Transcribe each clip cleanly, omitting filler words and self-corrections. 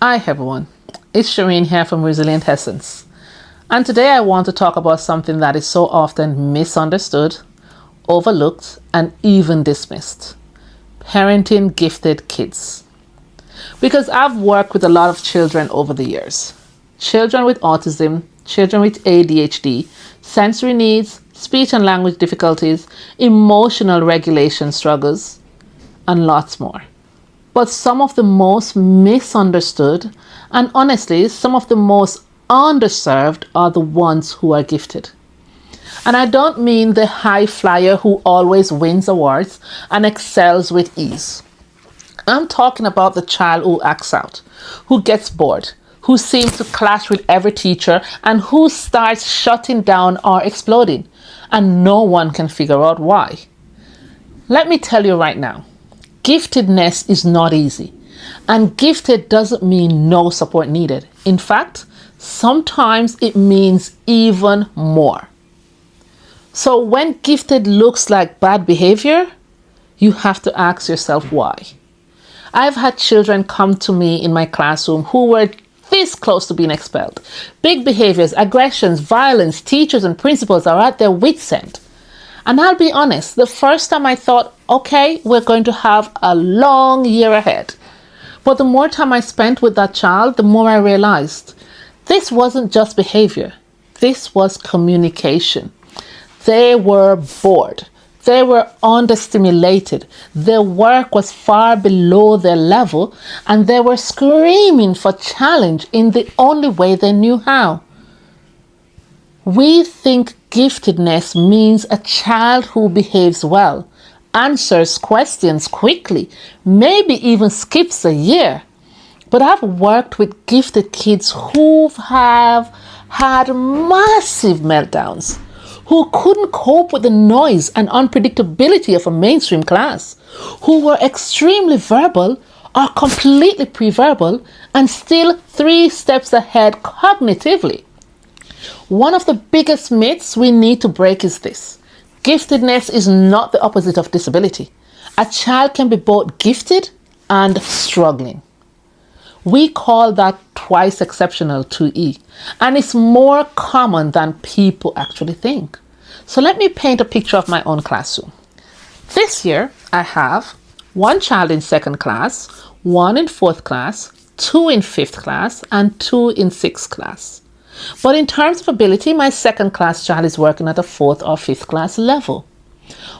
Hi everyone, it's Shireen here from Resilient Essence, and today I want to talk about something that is so often misunderstood, overlooked, and even dismissed: parenting gifted kids. Because I've worked with a lot of children over the years. Children with autism, children with ADHD, sensory needs, speech and language difficulties, emotional regulation struggles, and lots more. But some of the most misunderstood and honestly some of the most underserved are the ones who are gifted. And I don't mean the high flyer who always wins awards and excels with ease. I'm talking about the child who acts out, who gets bored, who seems to clash with every teacher, and who starts shutting down or exploding, and no one can figure out why. Let me tell you right now, giftedness is not easy, and gifted doesn't mean no support needed. In fact, sometimes it means even more. So when gifted looks like bad behavior, you have to ask yourself why. I've had children come to me in my classroom who were this close to being expelled. Big behaviors, aggressions, violence, teachers and principals are at their wits' end. And I'll be honest, the first time I thought, okay, we're going to have a long year ahead. But the more time I spent with that child, the more I realized this wasn't just behavior. This was communication. They were bored. They were understimulated. Their work was far below their level, and they were screaming for challenge in the only way they knew how. We think giftedness means a child who behaves well, answers questions quickly, maybe even skips a year. But I've worked with gifted kids who have had massive meltdowns, who couldn't cope with the noise and unpredictability of a mainstream class, who were extremely verbal or completely pre-verbal and still 3 steps ahead cognitively. One of the biggest myths we need to break is this: giftedness is not the opposite of disability. A child can be both gifted and struggling. We call that twice exceptional 2E, and it's more common than people actually think. So let me paint a picture of my own classroom. This year, I have 1 child in 2nd class, 1 in 4th class, 2 in 5th class, and 2 in 6th class. But in terms of ability, my 2nd class child is working at a 4th or 5th class level.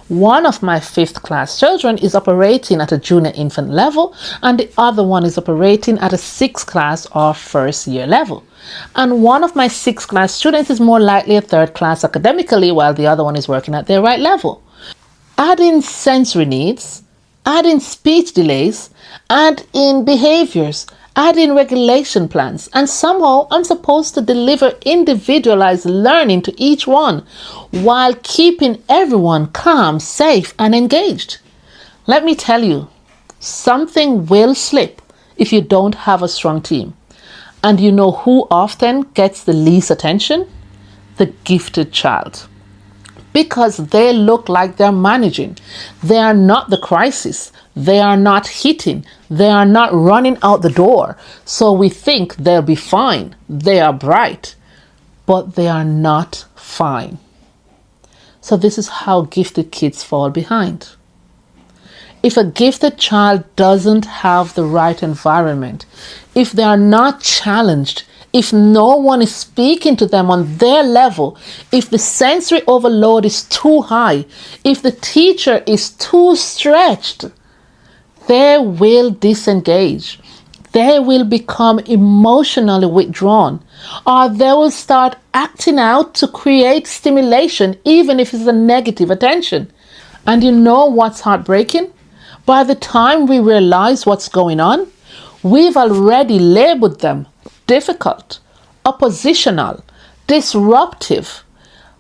One of my 5th class children is operating at a junior infant level, and the other one is operating at a 6th class or 1st year level. And one of my 6th class students is more likely a 3rd class academically, while the other one is working at their right level. Add in sensory needs, add in speech delays, add in behaviors, add in regulation plans, and somehow I'm supposed to deliver individualized learning to each one while keeping everyone calm, safe, and engaged. Let me tell you, something will slip if you don't have a strong team. And you know who often gets the least attention? The gifted child. Because they look like they're managing. They are not the crisis. They are not hitting. They are not running out the door. So we think they'll be fine. They are bright. But they are not fine. So this is how gifted kids fall behind. If a gifted child doesn't have the right environment, if they are not challenged, if no one is speaking to them on their level, if the sensory overload is too high, if the teacher is too stretched, they will disengage. They will become emotionally withdrawn, or they will start acting out to create stimulation, even if it's a negative attention. And you know what's heartbreaking? By the time we realize what's going on, we've already labeled them difficult, oppositional, disruptive.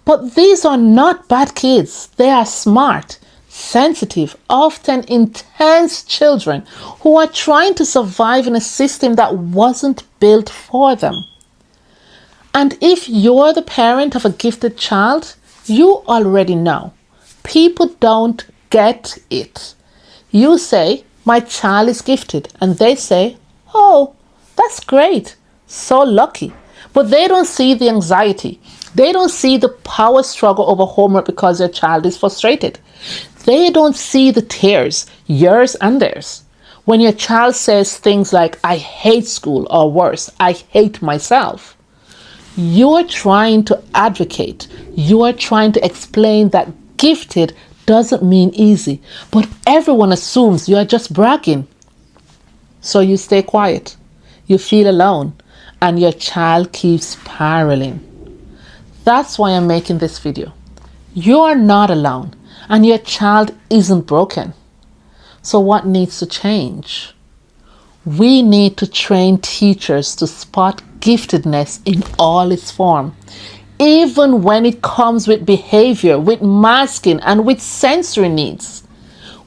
But these are not bad kids. They are smart, sensitive, often intense children who are trying to survive in a system that wasn't built for them. And if you're the parent of a gifted child, you already know. People don't get it. You say, my child is gifted, and they say, oh, That's great. So lucky. But they don't see the anxiety. They don't see the power struggle over homework because their child is frustrated. They don't see the tears, yours and theirs. When your child says things like, I hate school, or worse, I hate myself, you are trying to advocate. You are trying to explain that gifted doesn't mean easy, but everyone assumes you are just bragging. So you stay quiet. You feel alone, and your child keeps spiraling. That's why I'm making this video. You are not alone, and your child isn't broken. So what needs to change? We need to train teachers to spot giftedness in all its form, even when it comes with behavior, with masking, and with sensory needs.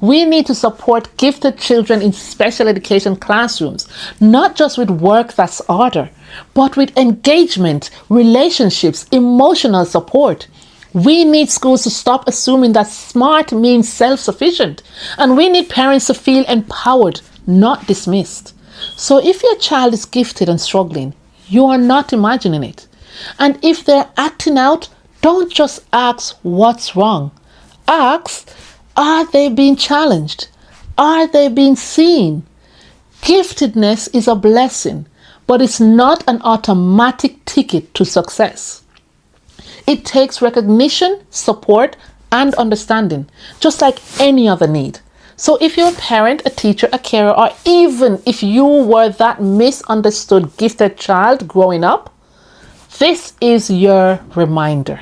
We need to support gifted children in special education classrooms, not just with work that's order, but with engagement, relationships, emotional support. We need schools to stop assuming that smart means self-sufficient, and we need parents to feel empowered, not dismissed. So if your child is gifted and struggling, you are not imagining it. And if they're acting out, don't just ask what's wrong. Ask, are they being challenged? Are they being seen? Giftedness is a blessing, but it's not an automatic ticket to success. It takes recognition, support, and understanding, just like any other need. So if you're a parent, a teacher, a carer, or even if you were that misunderstood gifted child growing up, this is your reminder.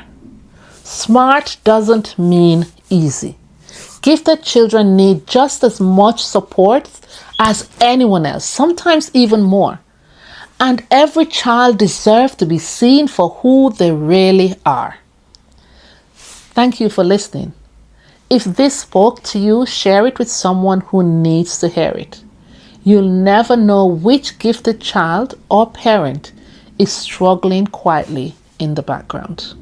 Smart doesn't mean easy. Gifted children need just as much support as anyone else, sometimes even more. And every child deserves to be seen for who they really are. Thank you for listening. If this spoke to you, share it with someone who needs to hear it. You'll never know which gifted child or parent is struggling quietly in the background.